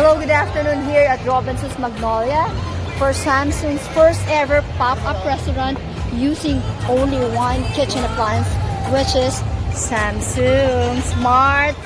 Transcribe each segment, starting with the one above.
Hello, good afternoon here at Robinson's Magnolia for Samsung's first ever pop-up restaurant using only one kitchen appliance, which is Samsung Smart.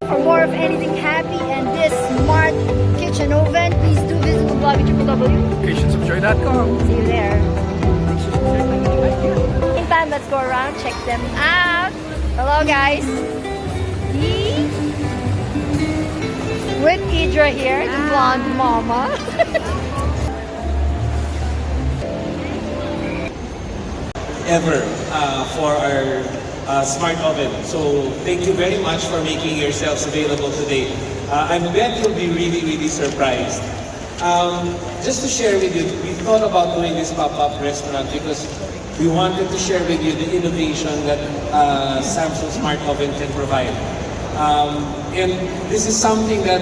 For more of anything happy and this smart kitchen oven, please do visit www.creationsofjoy.com. See you there. Meantime, let's go around, check them out. Hello guys. With Idra here, the blonde mama. Ever for our smart oven. So thank you very much for making yourselves available today. I bet you'll be really surprised. Just to share with you, we thought about doing this pop-up restaurant because we wanted to share with you the innovation that Samsung Smart Oven can provide. And this is something that,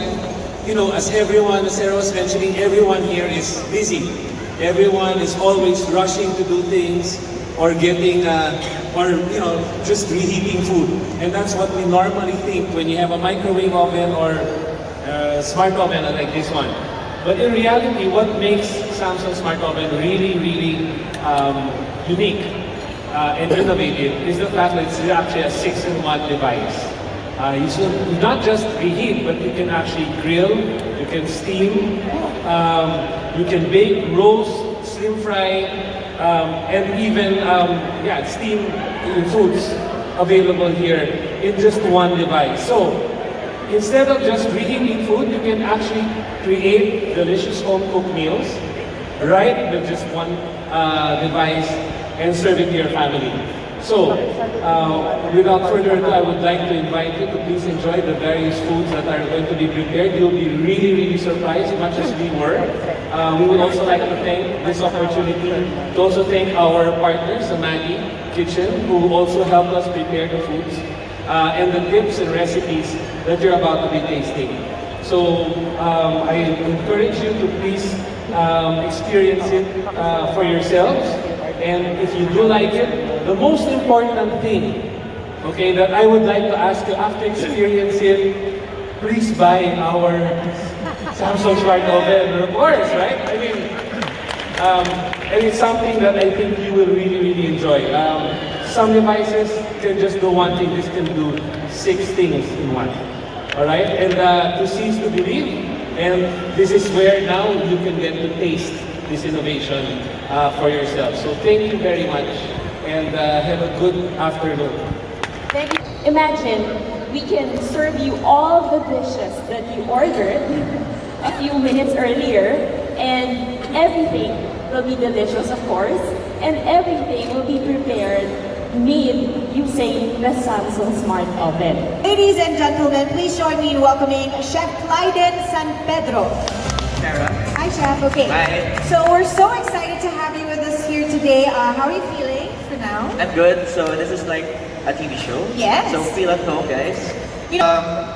you know, as Sarah was mentioning, everyone here is busy. Everyone is always rushing to do things or getting, just reheating food. And that's what we normally think when you have a microwave oven or smart oven like this one. But in reality, what makes Samsung Smart Oven really unique and innovative is the fact that it's actually a 6-in-1 device. You should not just reheat, but you can actually grill, you can steam, you can bake, roast, stir fry, and even steam foods available here in just one device. So instead of just reheating food, you can actually create delicious home-cooked meals right with just one device and serve it to your family. So without further ado, I would like to invite you to please enjoy the various foods that are going to be prepared. You'll be really surprised, much as we were. We would also like to thank this opportunity to also thank our partners, the Maggie Kitchen, who also helped us prepare the foods and the tips and recipes that you're about to be tasting. So I encourage you to please experience it for yourselves. And if you do like it, the most important thing, okay, that I would like to ask you after experiencing it, please buy our Samsung Smart Oven, of course, right? I mean, and it's something that I think you will really enjoy. Some devices can just do one thing, this can do 6 things in one. All right, and to cease to believe, and this is where now you can get to taste this innovation for yourself. So thank you very much, and have a good afternoon. Thank you. Imagine we can serve you all the dishes that you ordered a few minutes earlier, and everything will be delicious, of course, and everything will be prepared, made using the Samsung Smart Oven. Ladies and gentlemen, please join me in welcoming Chef Clyden San Pedro. Sarah. Hi, Chef. Okay. Hi. So we're so excited to have you with us here today. How are you feeling for now? I'm good. So this is like a TV show. Yes. So feel at home, guys. You know,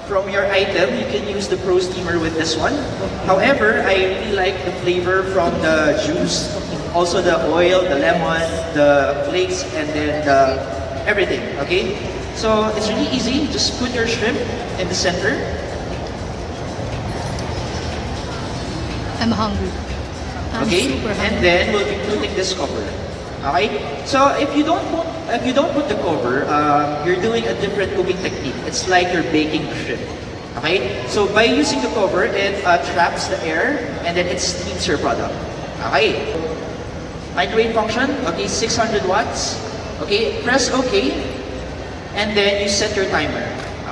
From your item, you can use the Pro Steamer with this one. However, I really like the flavor from the juice, also the oil, the lemon, the flakes, and then everything. Okay. So it's really easy. Just put your shrimp in the center. I'm hungry. I'm super hungry. And then we'll be putting this cover. Okay? So if you don't put the cover, you're doing a different cooking technique. It's like you're baking shrimp. Okay? So by using the cover, it traps the air and then it steams your product. Okay? Microwave function, okay, 600 watts. Okay, press OK, and then you set your timer.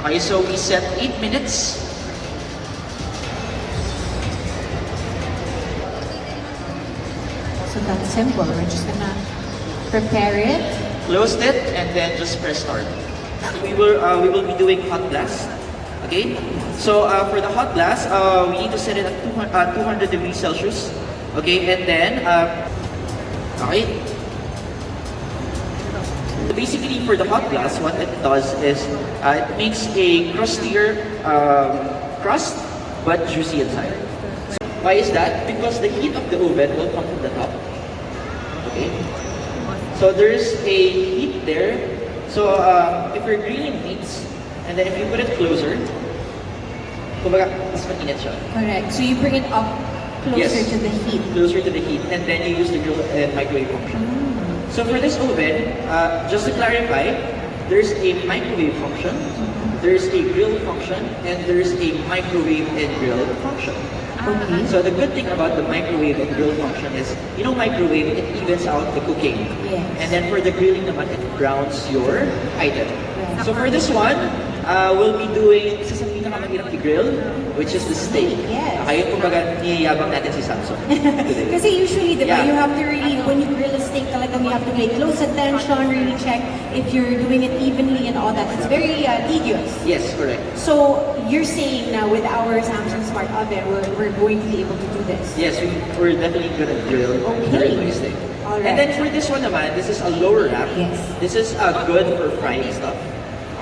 Okay, so we set 8 minutes. So that's simple. We're just gonna prepare it. Closed it, and then just press start. We will be doing hot blast. Okay. So for the hot blast, we need to set it at 200 degrees Celsius. Okay, and then okay. basically for the hot glass, what it does is it makes a crustier crust, but juicy inside. So why is that? Because the heat of the oven will come from the top. Okay. So there's a heat there. So if you're grilling meats, and then if you put it closer, kumbaga, mas mainit siya. Correct. So you bring it up closer to the heat. Closer to the heat, and then you use the grill and microwave function. So for this oven, just to clarify, there's a microwave function, there's a grill function, and there's a microwave and grill function. Okay. So the good thing about the microwave and grill function is, you know, microwave, it evens out the cooking. Yes. And then for the grilling naman, it browns your item. Right. So for this one, we'll be doing isa sa pinakamahirap i-grill, which is the steak. Yes. Okay, kumbaga, niyayabang natin si Samsung today. Kasi usually, di ba, Yeah. you have to really, when you grill a steak, talagang you have to pay close attention, really check if you're doing it evenly and all that. It's very tedious. Yes, correct. So, you're saying now with our Samsung Smart Oven, we're going to be able to do this. Yes, we're definitely gonna grill my steak. Alright. And then for this one naman, this is a lower wrap. Yes. This is good for frying stuff.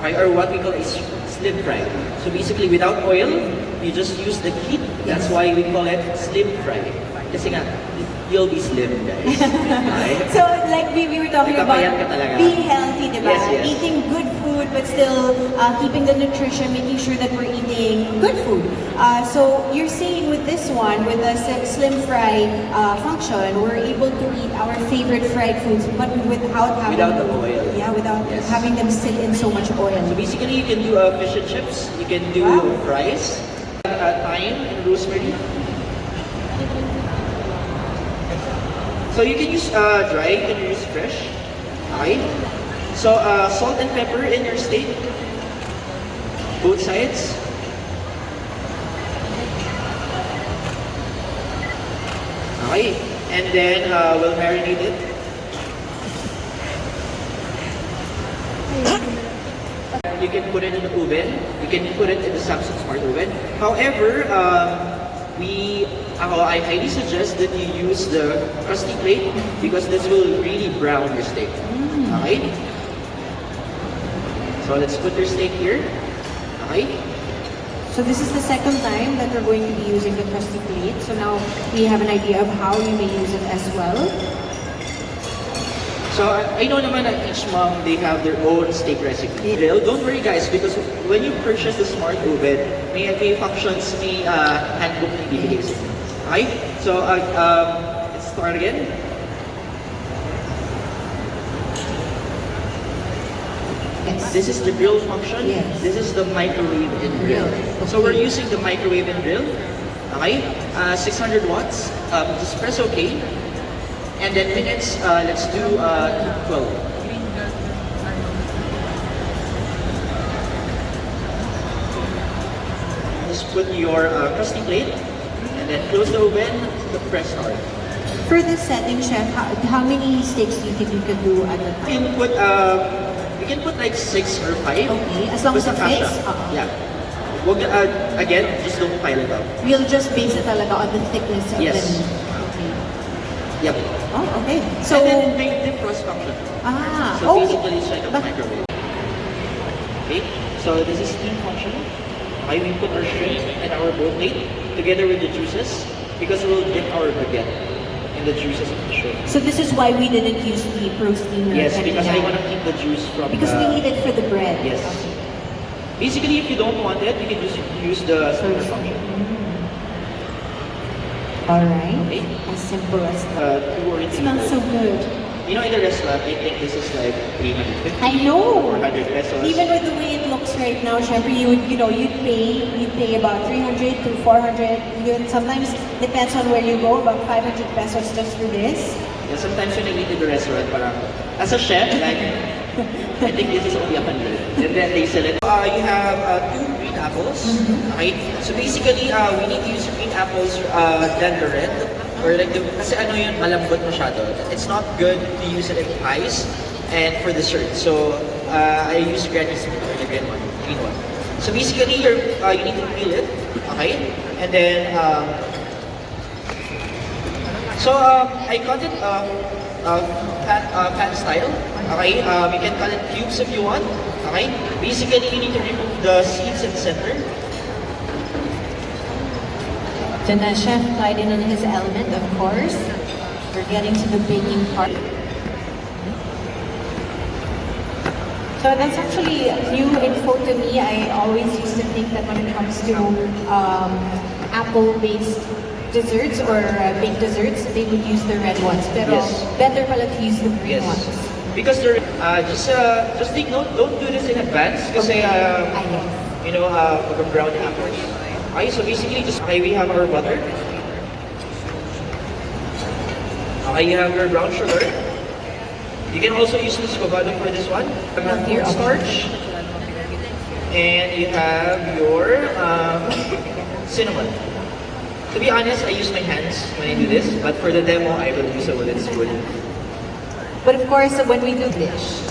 Okay, or what we call a slim fry. So basically, without oil, you just use the heat. That's why we call it slim fry. Kasi nga, you'll be slim, guys. Okay? So, like we were talking about Nagpapayat ka talaga. being healthy, di ba? Yes, yes. Eating good food, but still keeping the nutrition, making sure that we're eating good food. So, you're saying with this one, with the slim fry function, we're able to eat our favorite fried foods, but without having Without the oil. Yeah, without Yes. having them sit in so much oil. So basically, you can do fish and chips. You can do Wow. fries, thyme and rosemary. So you can use dry, you can use fresh. Okay. So salt and pepper in your steak. Both sides. Okay. And then we'll marinate it. You can put it in the oven. You can put it in the Samsung Smart Oven. However, I highly suggest that you use the crusty plate because this will really brown your steak. Okay? So let's put your steak here. Okay? So this is the second time that we're going to be using the crusty plate. So now we have an idea of how you may use it as well. So I know naman that each mom, they have their own steak recipe. Don't worry guys, because when you purchase the Smart Oven, may functions, may handbook na ibibigay sa inyo. Okay? So let's start again. Yes. This is the grill function. Yes. This is the microwave and grill. So we're using the microwave and grill. Okay? 600 watts. Just press OK. And then minutes, let's do 12. Just put your crusty plate and then close the oven, press start. For this setting, Chef, how many steaks do you think you can do at a time? You can put like 6 or 5. Okay, as long as Basta it fits? kasha. Uh-uh. Yeah. Wag, again, just don't pile it up. We'll just base it talaga on the thickness of Yes. the meat. Okay. Yep. Oh, okay. So, So, and then the defrost function. So oh, basically, it's like a but- microwave. Okay, so this is steam function. Okay, we put our shrimp and our boat plate together with the juices because we'll dip our baguette in the juices of the shrimp. So this is why we didn't use the pro steamer. Yes, because I kanina. want to keep the juice from Because we need it for the bread. Yes. Okay. Basically, if you don't want it, you can just use the steamer function. All right. Okay. As simple as that. 2 or 3. It smells so good. You know, in the restaurant, I think this is like 350. I know. 400 pesos. Even with the way it looks right now, syempre you'd pay about 300 to 400. Even sometimes depends on where you go, about 500 pesos just for this. Yeah, sometimes when I eat in the restaurant, parang, as a chef, like, I think this is only 100. And then they sell it. You have 2 green apples. Okay? So basically, we need to use green apples than the red. Or like, kasi ano yun, malambot masyado. It's not good to use it in ice and for dessert. So, I use Granny Smith or the green one. So basically, you need to peel it. Okay? And then, I cut it pan style. Okay, you can cut it cubes if you want. Okay, basically you need to remove the seeds in the center. Then the chef Clyden in his element, of course. We're getting to the baking part. So that's actually new info to me. I always used to think that when it comes to apple-based desserts or baked desserts, they would use the red ones. Pero Yes. better pala to use the green Yes. ones. Because they're, just take note, don't do this in advance kasi Yes. you know, brown apples. Okay, so basically just, okay, we have our butter. Okay, you have your brown sugar. You can also use muscovado for this one. Cornstarch. And you have your cinnamon. To be honest, I use my hands when I do this, but for the demo, I will use a wooden spoon. But of course, when we do dish,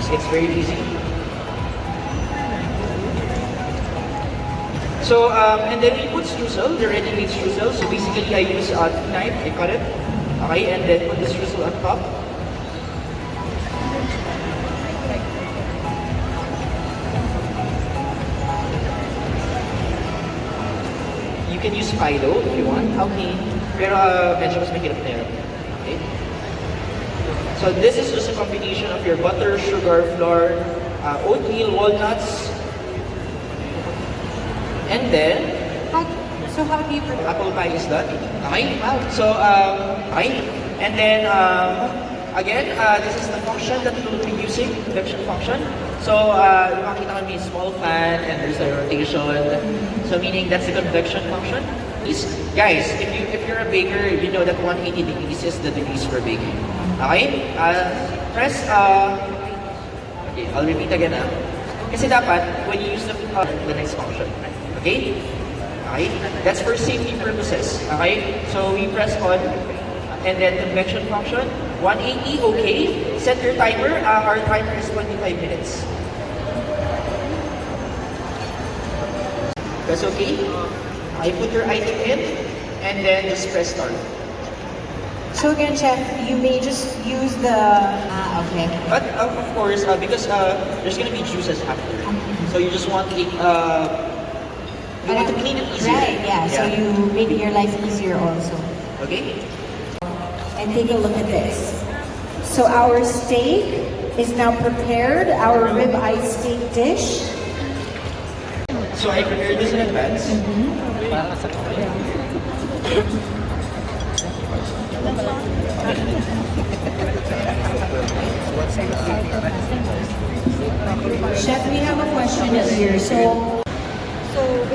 It's very easy. So, and then we put streusel, the ready-made streusel. So basically, I use a knife, I cut it. Okay, and then put the streusel on top. You can use Fido if you want. okay. Pero medyo mas mahirap na yun. Okay? So this is just a combination of your butter, sugar, flour, oatmeal, walnuts, and then So how do you prepare? apple pie is done. Okay? Wow. So, okay. And then, again, this is the function that we will be using, convection function. So, makita kami small fan and there's a rotation. So, meaning that's the convection function. Guys, if you're a baker, you know that 180 degrees is the degrees for baking. Okay? Press, okay, I'll repeat again Kasi dapat, when you use the next function. Okay? Okay? That's for safety purposes. Okay? So we press on, and then convection function, 180, okay. Set your timer. Our timer is 25 minutes. That's okay? I put your item in, and then just press start. So again, chef, you may just use the okay. But of course, because there's gonna be juices after. So you just want it, you want to clean it easier. Right, yeah. So you make your life easier also. Okay? And take a look at this. So our steak is now prepared, our ribeye steak dish. So I prepared this in advance. Chef, we have a question here. So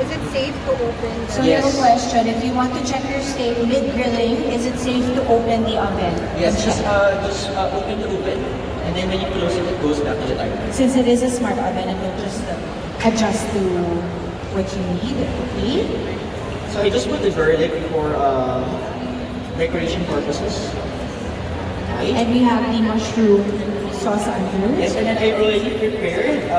is it safe to open? we have a question. If you want to check your steak mid-grilling, is it safe to open the oven? Yes, just open the oven, and then when you close it, it goes back to the timer. Since it is a smart oven, it will just adjust to what you need. Okay? So I just put the garlic for decoration purposes. Okay. And we have the mushroom sauce under. Yes, and then I already prepared